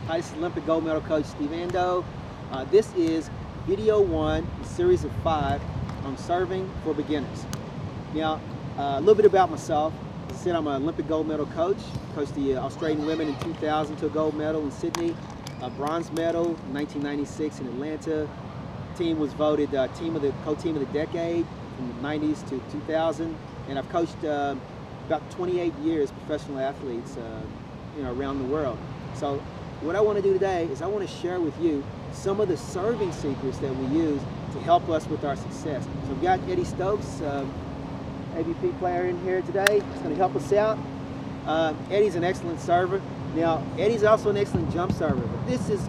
Hi, this is Olympic gold medal coach Steve Ando. This is video 1, a series of 5 on serving for beginners. Now, a little bit about myself. As I said, I'm an Olympic gold medal coach. Coached the Australian women in 2000 to a gold medal in Sydney, a bronze medal in 1996 in Atlanta. Team was voted co-team of the decade from the 90s to 2000, and I've coached about 28 years professional athletes, around the world. So what I want to do today is I want to share with you some of the serving secrets that we use to help us with our success. So we've got Eddie Stokes, AVP player in here today. He's going to help us out. Eddie's an excellent server. Now, Eddie's also an excellent jump server, but this is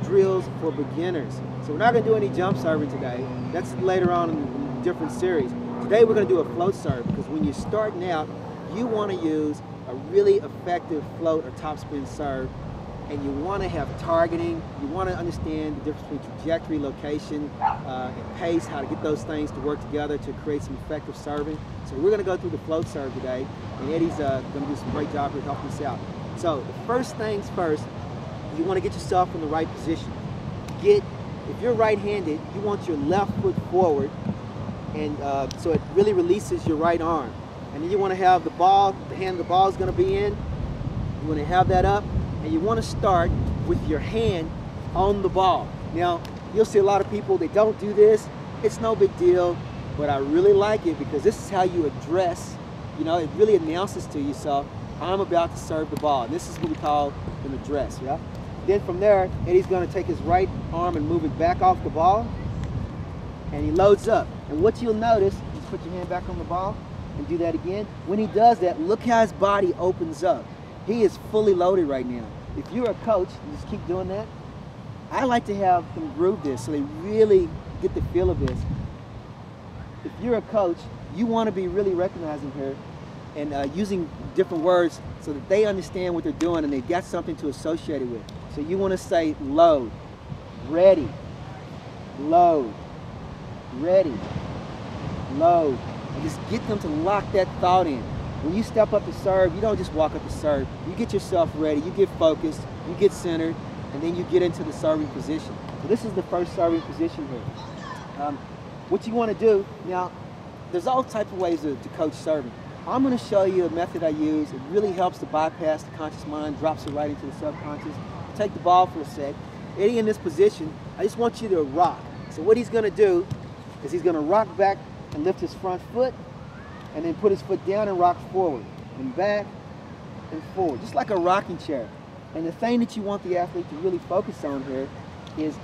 drills for beginners. So we're not going to do any jump serving today. That's later on in a different series. Today we're going to do a float serve, because when you're starting out, you want to use a really effective float or topspin serve, and you want to have targeting. You want to understand the difference between trajectory, location, and pace, how to get those things to work together to create some effective serving. So we're going to go through the float serve today, and Eddie's going to do some great job here helping us out. So the first things first, you want to get yourself in the right position. If you're right-handed, you want your left foot forward, and so it really releases your right arm. And then you want to have the ball, the hand the ball is going to be in. You want to have that up, and you want to start with your hand on the ball. Now, you'll see a lot of people, they don't do this. It's no big deal, but I really like it because this is how you address, it really announces to yourself, I'm about to serve the ball. And this is what we call an address, yeah? Then from there, Eddie's going to take his right arm and move it back off the ball, and he loads up. And what you'll notice, just put your hand back on the ball and do that again. When he does that, look how his body opens up. He is fully loaded right now. If you're a coach, you just keep doing that. I like to have them groove this so they really get the feel of this. If you're a coach, you want to be really recognizing here and using different words so that they understand what they're doing and they've got something to associate it with. So you want to say load, ready, load, ready, load, and just get them to lock that thought in. When you step up to serve, you don't just walk up to serve. You get yourself ready, you get focused, you get centered, and then you get into the serving position. So this is the first serving position here. What you want to do, now, there's all types of ways to coach serving. I'm going to show you a method I use. It really helps to bypass the conscious mind, drops it right into the subconscious. Take the ball for a sec. Eddie, in this position, I just want you to rock. So what he's going to do is he's going to rock back and lift his front foot, and then put his foot down and rock forward, and back and forward, just like a rocking chair. And the thing that you want the athlete to really focus on here is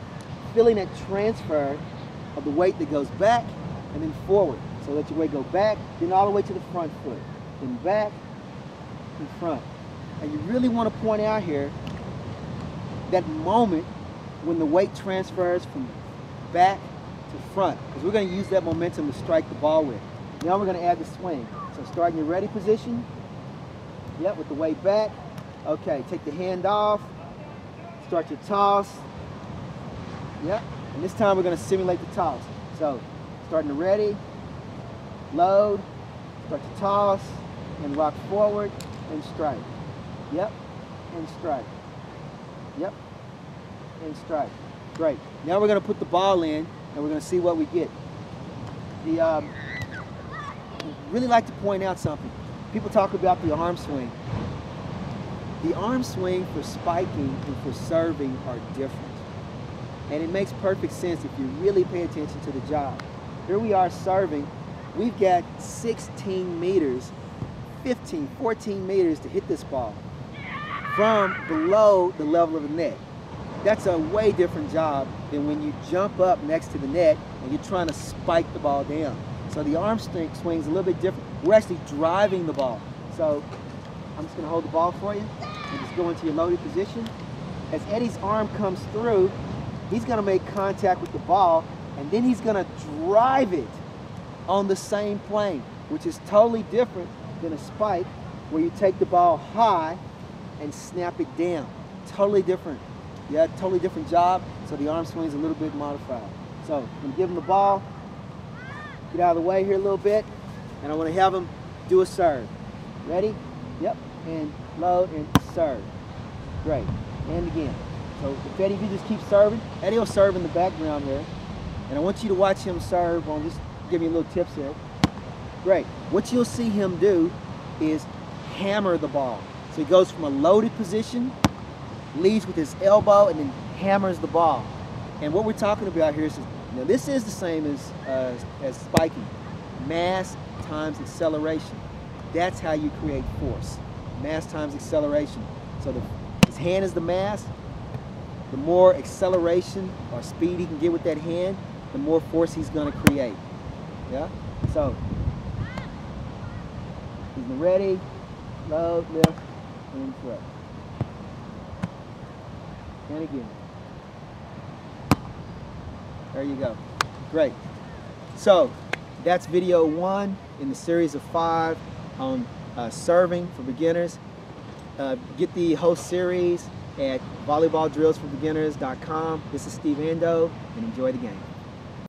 feeling that transfer of the weight that goes back and then forward. So let your weight go back, then all the way to the front foot, then back and front. And you really want to point out here that moment when the weight transfers from back to front, because we're going to use that momentum to strike the ball with. Now we're going to add the swing. So start in your ready position. Yep, with the weight back. Okay, take the hand off. Start your toss. Yep, and this time we're going to simulate the toss. So starting the ready, load, start to toss, and rock forward, and strike. Yep, and strike. Yep, and strike. Great. Now we're going to put the ball in, and we're going to see what we get. Really like to point out something. People talk about the arm swing. The arm swing for spiking and for serving are different. And it makes perfect sense if you really pay attention to the job. Here we are serving. We've got 16 meters, 15, 14 meters to hit this ball from below the level of the net. That's a way different job than when you jump up next to the net and you're trying to spike the ball down. So the arm swing is a little bit different. We're actually driving the ball. So I'm just going to hold the ball for you and just go into your loaded position. As Eddie's arm comes through, he's going to make contact with the ball, and then he's going to drive it on the same plane, which is totally different than a spike where you take the ball high and snap it down. Totally different. Yeah, totally different job. So the arm swing is a little bit modified. So I'm going to give him the ball. Get out of the way here a little bit, and I want to have him do a serve. Ready? Yep. And load and serve. Great. and again. So if Eddie, if you just keep serving, Eddie will serve in the background here. And I want you to watch him serve on, just give me a little tips here. Great. What you'll see him do is hammer the ball. So he goes from a loaded position, leads with his elbow, and then hammers the ball. And what we're talking about here is, now this is the same as spiking. Mass times acceleration. That's how you create force. Mass times acceleration. So his hand is the mass. The more acceleration or speed he can get with that hand, the more force he's going to create. Yeah? So, he's ready, load, lift, and throw. And again. There you go. Great. So, that's video 1 in the series of 5 on serving for beginners. Get the whole series at volleyballdrillsforbeginners.com. This is Steve Ando, and enjoy the game.